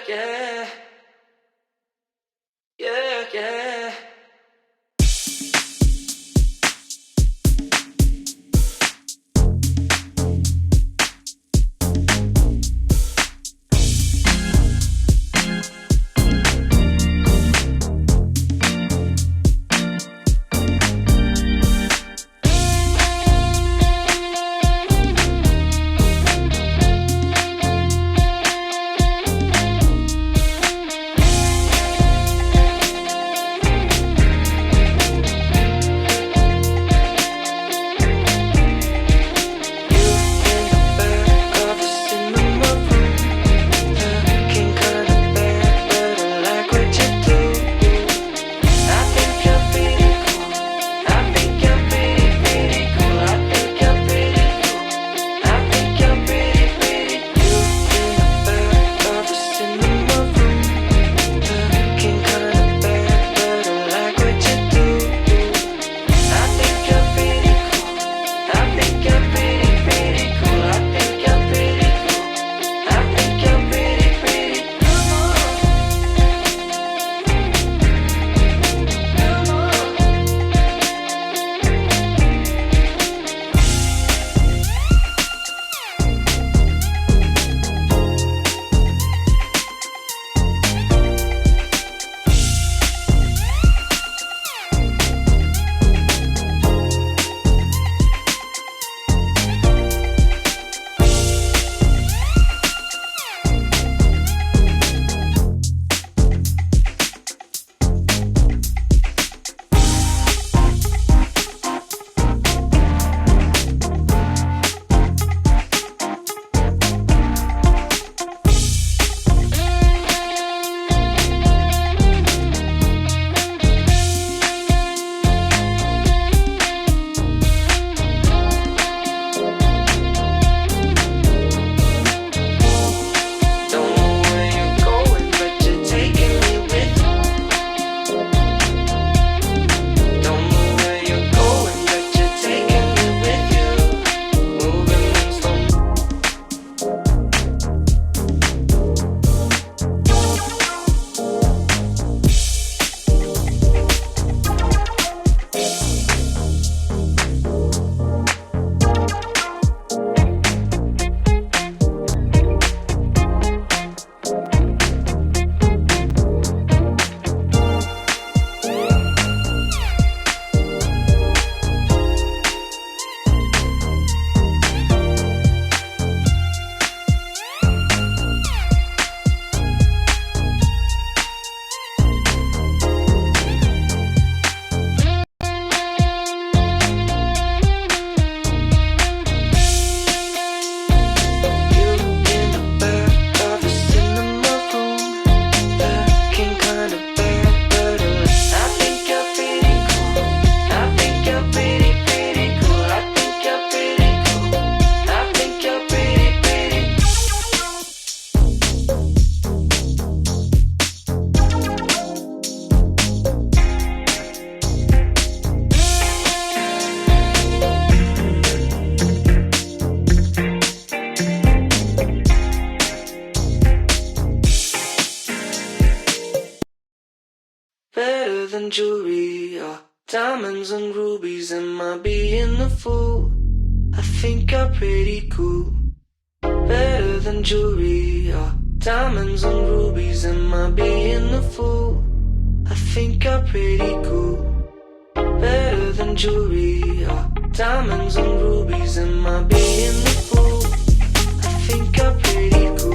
yeah, yeah, yeah. Better than jewelry or diamonds and rubies. Am I being a fool? I think you're pretty cool. Better than jewelry or diamonds and rubies. Am I being a fool? I think you're pretty cool. Better than jewelry or diamonds and rubies. Am I being a fool? I think you're pretty cool.